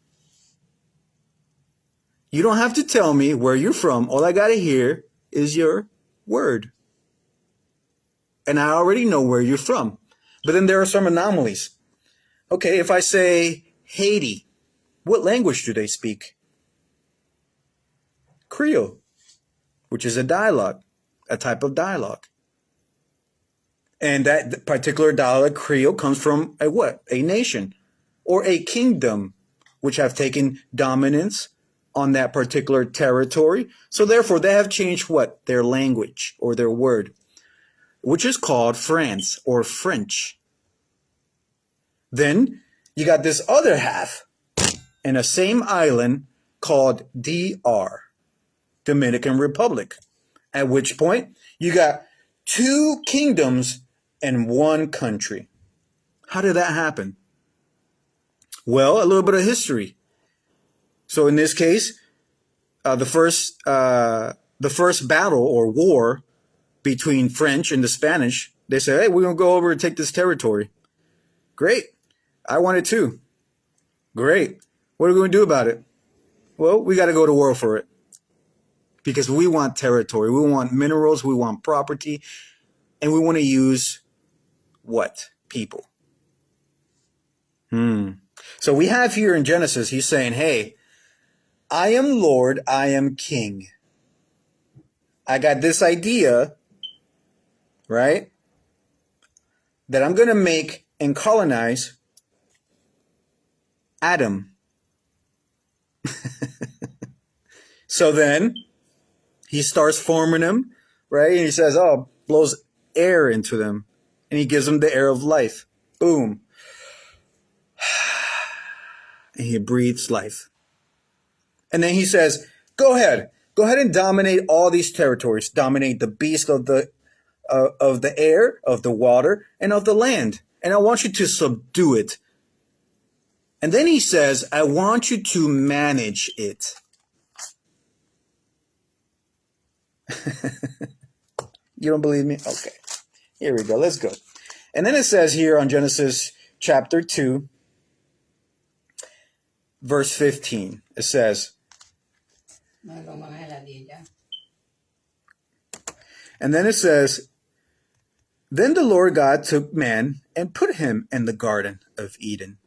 Speaker 1: You don't have to tell me where you're from. All I got to hear is your word. And I already know where you're from. But then there are some anomalies. Okay, if I say Haiti, what language do they speak? Creole, which is a dialogue, a type of dialogue. And that particular dialect, Creole, comes from a what? A nation or a kingdom, which have taken dominance on that particular territory. So therefore, they have changed what? Their language or their word, which is called France or French. Then you got this other half in a same island called DR, Dominican Republic. At which point you got two kingdoms in one country. How did that happen? Well, a little bit of history. So in this case, the first battle or war between French and the Spanish, they said, hey, we're going to go over and take this territory. Great. I want it too. Great. What are we going to do about it? Well, we got to go to war for it. Because we want territory. We want minerals. We want property. And we want to use what? People. So we have here in Genesis, he's saying, hey, I am Lord, I am King. I got this idea, right, that I'm going to make and colonize Adam. So then he starts forming them, right? And he says, oh, blows air into them. And he gives them the air of life. Boom. And he breathes life. And then he says, go ahead and dominate all these territories. Dominate the beast of the air, of the water, and of the land. And I want you to subdue it. And then he says, I want you to manage it. You don't believe me? Okay. Here we go. Let's go. And then it says here on Genesis chapter 2, verse 15, it says, and then it says, then the Lord God took man and put him in the Garden of Eden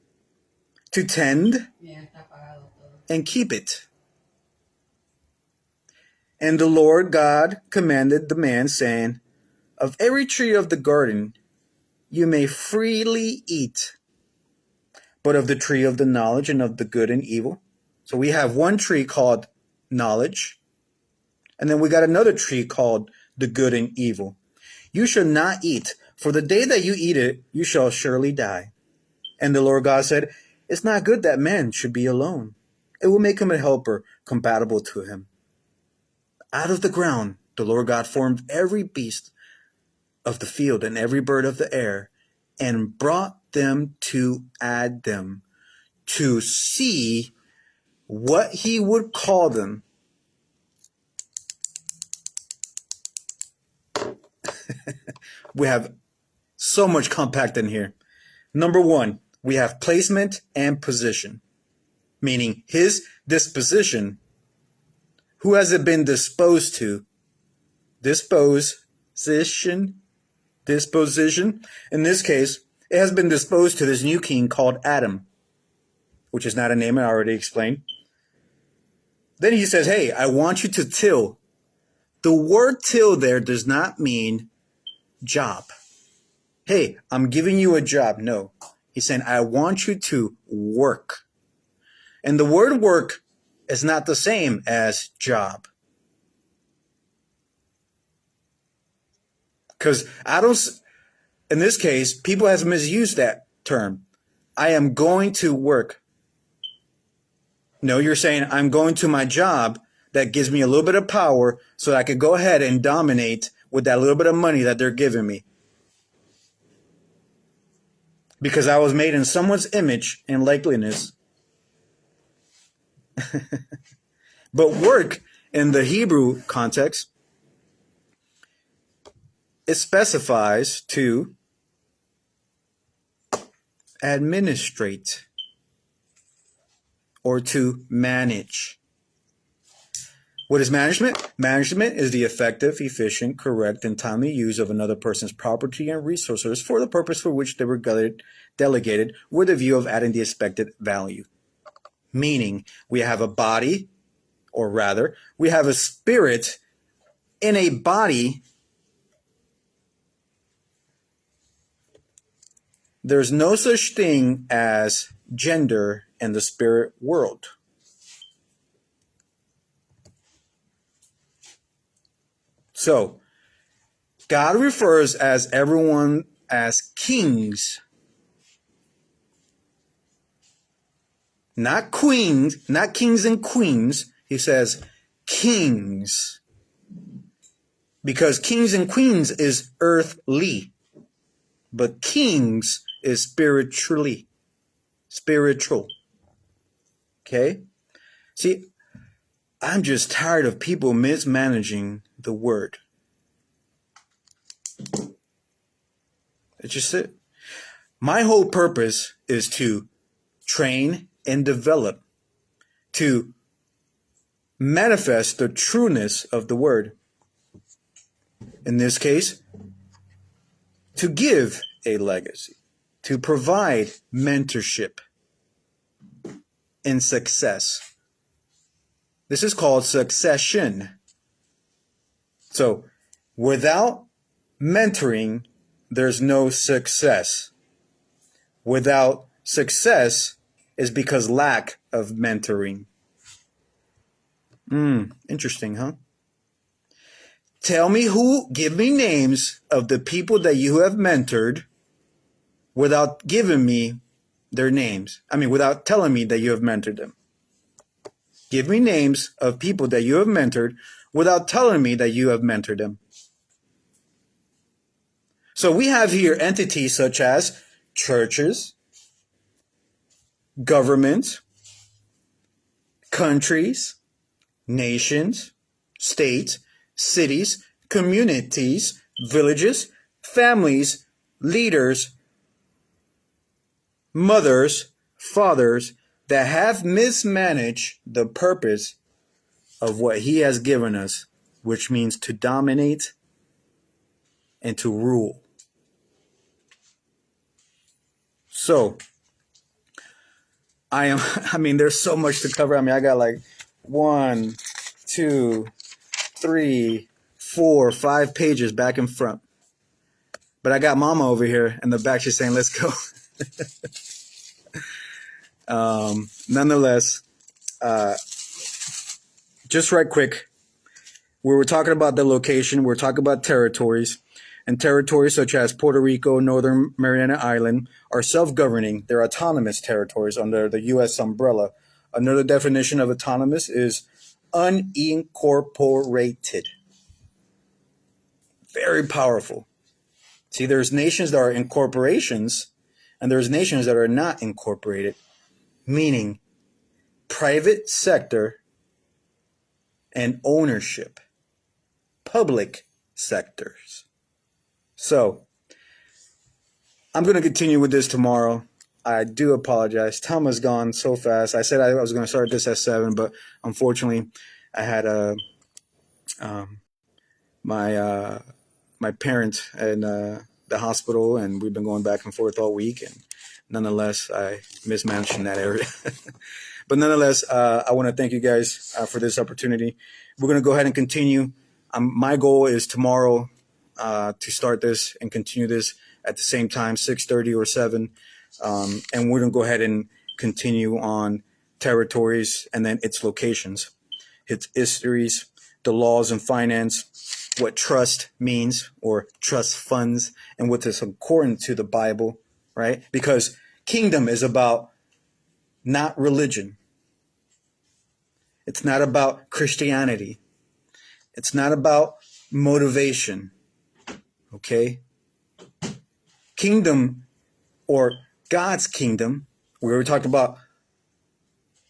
Speaker 1: to tend and keep it. And the Lord God commanded the man, saying, of every tree of the garden you may freely eat, but of the tree of the knowledge and of the good and evil. So we have one tree called knowledge, and then we got another tree called the good and evil. You shall not eat, for the day that you eat it, you shall surely die. And the Lord God said, it's not good that man should be alone. It will make him a helper compatible to him. Out of the ground, the Lord God formed every beast of the field and every bird of the air, and brought them to Adam to see what he would call them. We have so much compact in here. Number one, we have placement and position, meaning his disposition. Who has it been disposed to? Disposition. In this case, it has been disposed to this new king called Adam, which is not a name I already explained. Then he says, hey, I want you to till. The word till there does not mean job. Hey, I'm giving you a job. No. He's saying, I want you to work. And the word work is not the same as job. Because in this case, people have misused that term. I am going to work. No, you're saying I'm going to my job that gives me a little bit of power so that I could go ahead and dominate with that little bit of money that they're giving me. Because I was made in someone's image and likeness. But work in the Hebrew context, it specifies to administrate or to manage. What is management? Management is the effective, efficient, correct, and timely use of another person's property and resources for the purpose for which they were delegated with a view of adding the expected value. Meaning, we have a body, or rather, we have a spirit in a body. There's no such thing as gender in the spirit world. So, God refers as everyone as kings. Not queens, not kings and queens. He says kings. Because kings and queens is earthly. But kings is spiritual. Okay? See, I'm just tired of people mismanaging the word. It's just it. My whole purpose is to train and develop, to manifest the trueness of the word. In this case, to give a legacy, to provide mentorship and success. This is called succession. So, without mentoring, there's no success. Without success is because lack of mentoring. Interesting, huh? Give me names of the people that you have mentored without giving me their names. Without telling me that you have mentored them. Give me names of people that you have mentored without telling me that you have mentored them. So we have here entities such as churches, governments, countries, nations, states, cities, communities, villages, families, leaders, mothers, fathers that have mismanaged the purpose of what he has given us, which means to dominate and to rule. So, there's so much to cover. I got like 1, 2, 3, 4, 5 pages back and front. But I got Mama over here in the back. She's saying, let's go. Nonetheless, just right quick, we were talking about the location. We're talking about territories. And territories such as Puerto Rico, Northern Mariana Island are self-governing. They're autonomous territories under the U.S. umbrella. Another definition of autonomous is unincorporated. Very powerful. See, there's nations that are incorporations, and there's nations that are not incorporated, meaning private sector and ownership, public sectors. So, I'm going to continue with this tomorrow. I do apologize. Time has gone so fast. I said I was going to start this at 7, but unfortunately, I had my parents in the hospital, and we've been going back and forth all week. And nonetheless, I mismanaged in that area. But nonetheless, I want to thank you guys for this opportunity. We're going to go ahead and continue. My goal is tomorrow to start this and continue this at the same time, 6:30 or 7. And we're going to go ahead and continue on territories and then its locations, its histories, the laws and finance, what trust means or trust funds, and what is according to the Bible, right? Because kingdom is about not religion. It's not about Christianity. It's not about motivation, okay? Kingdom or God's kingdom, we were talking about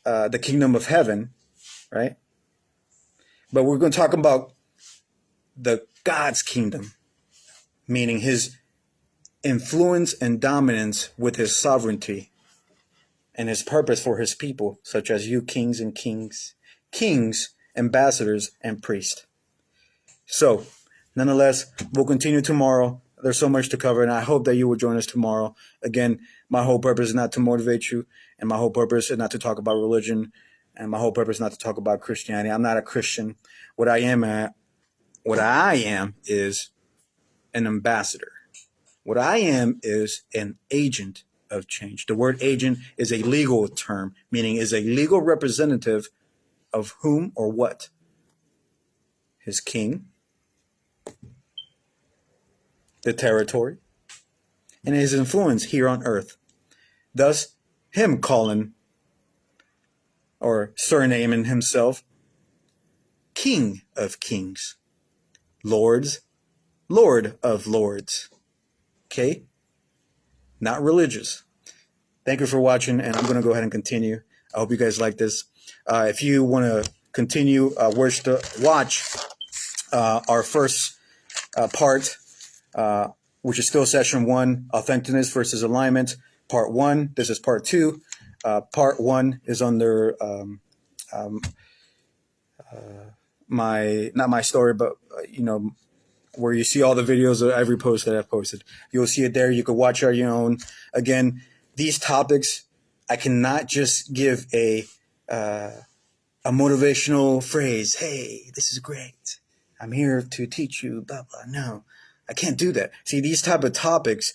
Speaker 1: the kingdom of heaven, right? But we're going to talk about the God's kingdom, meaning his influence and dominance with his sovereignty and his purpose for his people, such as you kings, ambassadors, and priests. So, nonetheless, we'll continue tomorrow. There's so much to cover, and I hope that you will join us tomorrow. Again, my whole purpose is not to motivate you, and my whole purpose is not to talk about religion, and my whole purpose is not to talk about Christianity. I'm not a Christian. What I am is an ambassador. What I am is an agent of change. The word agent is a legal term, meaning is a legal representative of whom or what? His king, the territory, and his influence here on earth. Thus, him calling or surnaming himself King of Kings, Lord of Lords. Okay? Not religious. Thank you for watching, and I'm going to go ahead and continue. I hope you guys like this. If you want to continue, watch our first part, which is still session 1, Authenticness versus Alignment, part 1. This is part 2. Part 1 is under not my story, but where you see all the videos of every post that I've posted. You'll see it there. You can watch on your own. Again, these topics, I cannot just give a motivational phrase. Hey, this is great. I'm here to teach you, blah, blah. No, I can't do that. See, these type of topics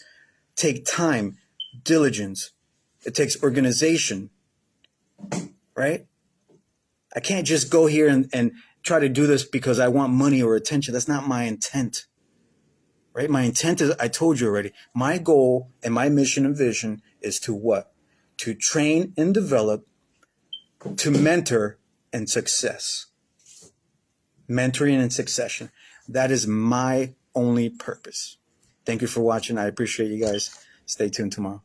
Speaker 1: take time, diligence. It takes organization, right? I can't just go here and try to do this because I want money or attention. That's not my intent, right? My intent is, I told you already, my goal and my mission and vision is to what? To train and develop, to mentor and success. Mentoring and succession. That is my only purpose. Thank you for watching. I appreciate you guys. Stay tuned tomorrow.